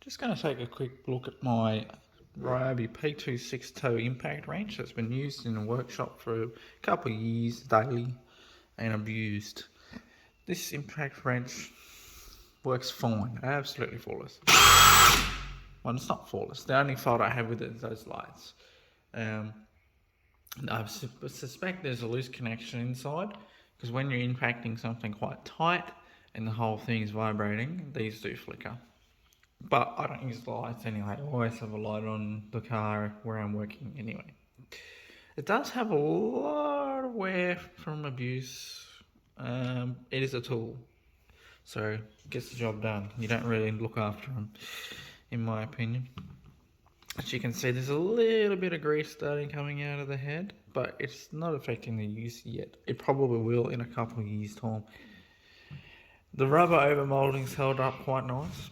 Just going to take a quick look at my Ryobi P262 impact wrench that's been used in a workshop for a couple of years daily and abused. This impact wrench works fine, absolutely flawless. Well, it's not flawless. The only fault I have with it is those lights. I suspect there's a loose connection inside because when you're impacting something quite tight and the whole thing is vibrating, these do flicker. But I don't use the lights anyway. I always have a light on the car where I'm working anyway. It does have a lot of wear from abuse. It is a tool, so it gets the job done. You don't really look after them, in my opinion. As you can see, there's a little bit of grease starting coming out of the head, but it's not affecting the use yet. It probably will in a couple of years' time. The rubber over moulding's held up quite nice,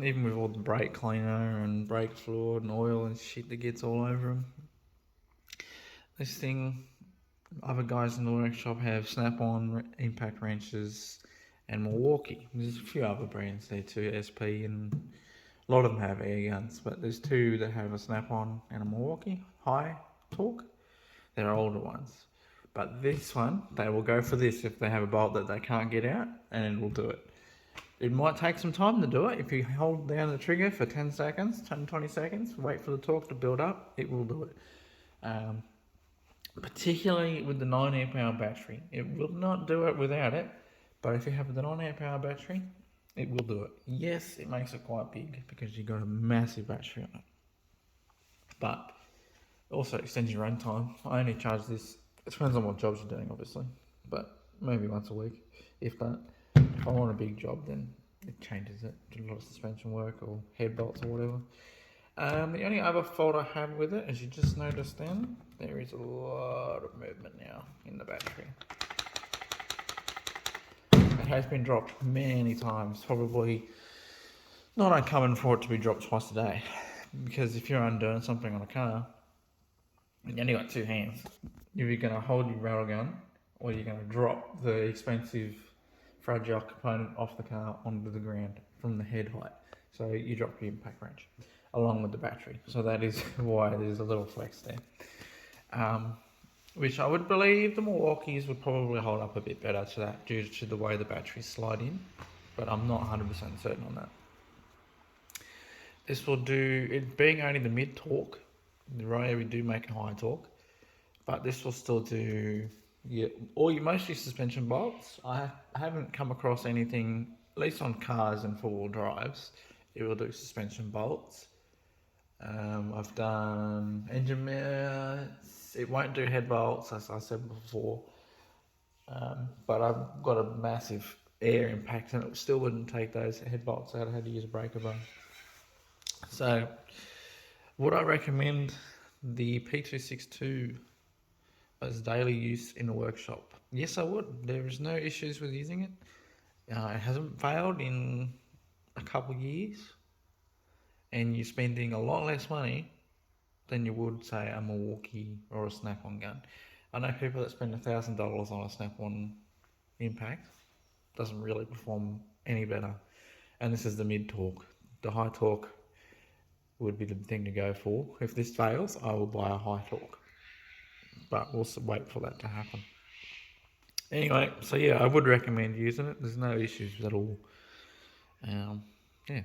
even with all the brake cleaner and brake fluid and oil and shit that gets all over them. This thing, other guys in the workshop have snap-on impact wrenches and Milwaukee. There's a few other brands there too, SP, and a lot of them have air guns, but there's two that have a snap-on and a Milwaukee high torque. They're older ones. But this one, they will go for this if they have a bolt that they can't get out, and it will do it. It might take some time to do it. If you hold down the trigger for 10 seconds, 20 seconds, wait for the torque to build up, it will do it. Particularly with the 9 amp hour battery. It will not do it without it, but if you have the 9 amp hour battery, it will do it. Yes, it makes it quite big because you've got a massive battery on it. But also extends your runtime. I only charge this, it depends on what jobs you're doing obviously, but maybe once a week, if that. If I want a big job, then it changes it. Do a lot of suspension work or head bolts or whatever. The only other fault I have with it, as you just noticed then, there is a lot of movement now in the battery. It has been dropped many times, probably not uncommon for it to be dropped twice a day. Because if you're undoing something on a car, you only got two hands. You're going to hold your railgun, or you're going to drop the expensive fragile component off the car onto the ground from the head height. So you drop your impact wrench along with the battery. So that is why there's a little flex there. Which I would believe the Milwaukees would probably hold up a bit better to that due to the way the batteries slide in. But I'm not 100% certain on that. This will do, it being only the mid torque, the Ryobi do make a high torque, but this will still do all your mostly suspension bolts. I haven't come across anything, at least on cars and four-wheel drives, it will do suspension bolts. I've done engine mounts. It won't do head bolts, as I said before, but I've got a massive air impact and it still wouldn't take those head bolts out. I had to use a breaker bar. So would I recommend the P262 as daily use in a workshop? Yes, I would. There is no issues with using it. It hasn't failed in a couple of years, and you're spending a lot less money than you would, say, a Milwaukee or a snap-on gun. I know people that spend $1,000 on a snap-on impact. Doesn't really perform any better. And this is the mid-torque. The high torque would be the thing to go for. If this fails, I will buy a high torque. But we'll wait for that to happen. Anyway, so yeah, I would recommend using it. There's no issues at all. Yeah.